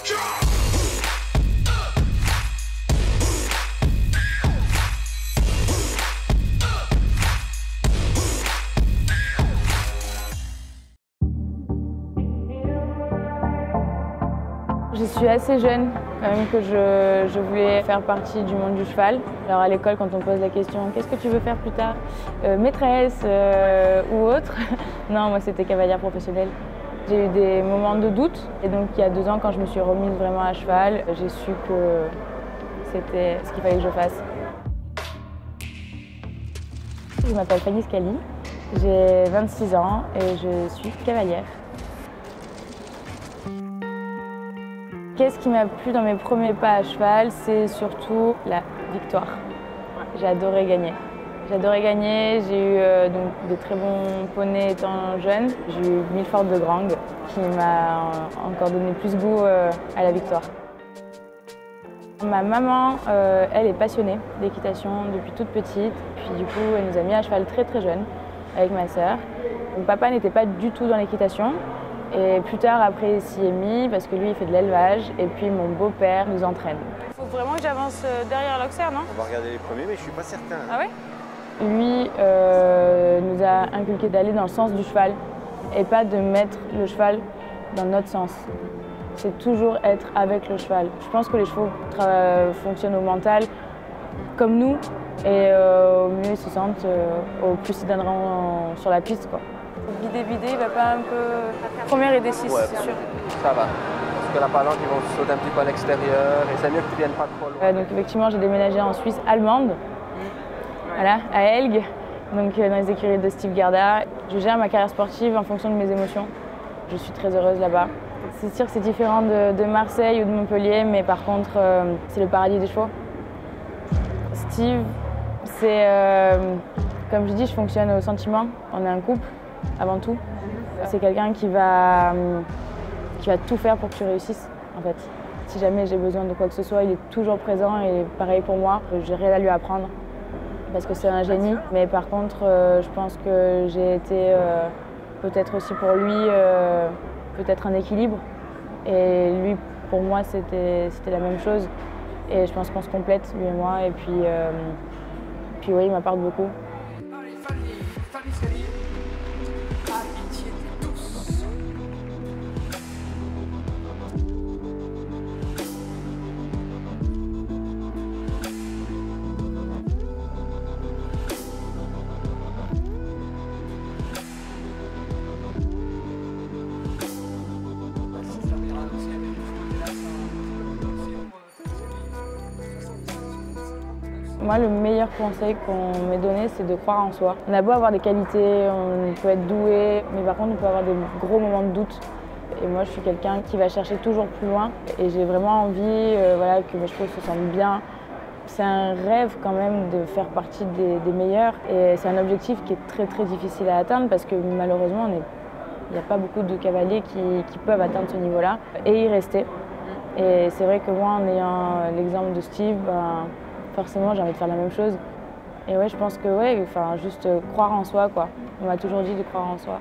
Je suis assez jeune quand même que je voulais faire partie du monde du cheval. Alors à l'école, quand on pose la question « qu'est-ce que tu veux faire plus tard maîtresse ou autre ?» Non, moi c'était cavalière professionnelle. J'ai eu des moments de doute et donc il y a 2 ans, quand je me suis remise vraiment à cheval, j'ai su que c'était ce qu'il fallait que je fasse. Je m'appelle Fanny Scali, j'ai 26 ans et je suis cavalière. Qu'est-ce qui m'a plu dans mes premiers pas à cheval? C'est surtout la victoire. J'ai adoré gagner. J'adorais gagner, j'ai eu donc de très bons poneys étant jeune. J'ai eu Milford de Grang qui m'a encore donné plus goût à la victoire. Ma maman, elle est passionnée d'équitation depuis toute petite. Puis du coup, elle nous a mis à cheval très très jeune avec ma sœur. Mon papa n'était pas du tout dans l'équitation. Et plus tard, après, il s'y est mis parce que lui, il fait de l'élevage. Et puis, mon beau-père nous entraîne. Il faut vraiment que j'avance derrière l'Auxerre, non? On va regarder les premiers, mais je ne suis pas certain. Ah ouais? Lui nous a inculqué d'aller dans le sens du cheval et pas de mettre le cheval dans notre sens. C'est toujours être avec le cheval. Je pense que les chevaux fonctionnent au mental comme nous et au mieux ils se sentent, au plus ils donneront sur la piste, quoi. Bider, il va pas un peu... Première et des 6, ouais, c'est sûr. Ça va. Parce que la palanque, ils vont sauter un petit peu à l'extérieur et c'est mieux que tu viennes pas trop loin. Donc effectivement, j'ai déménagé en Suisse allemande, voilà, à Elg, donc dans les écuries de Steve Garda. Je gère ma carrière sportive en fonction de mes émotions. Je suis très heureuse là-bas. C'est sûr que c'est différent de Marseille ou de Montpellier, mais par contre, c'est le paradis des chevaux. Steve, c'est... comme je dis, je fonctionne au sentiment. On est un couple. Avant tout, c'est quelqu'un qui va tout faire pour que tu réussisses, en fait. Si jamais j'ai besoin de quoi que ce soit, il est toujours présent et pareil pour moi, j'ai rien à lui apprendre parce que c'est un génie. Mais par contre, je pense que j'ai été peut-être aussi pour lui peut-être un équilibre et lui pour moi c'était la même chose et je pense qu'on se complète lui et moi et puis oui, il m'apporte beaucoup. Moi, le meilleur conseil qu'on m'ait donné, c'est de croire en soi. On a beau avoir des qualités, on peut être doué, mais par contre, on peut avoir des gros moments de doute. Et moi, je suis quelqu'un qui va chercher toujours plus loin. Et j'ai vraiment envie voilà, que mes chevaux se sentent bien. C'est un rêve quand même de faire partie des meilleurs. Et c'est un objectif qui est très très difficile à atteindre parce que malheureusement, il n'y a pas beaucoup de cavaliers qui peuvent atteindre ce niveau-là et y rester. Et c'est vrai que moi, en ayant l'exemple de Steve, forcément, j'ai envie de faire la même chose. Et ouais, je pense que ouais, enfin, juste croire en soi, quoi. On m'a toujours dit de croire en soi.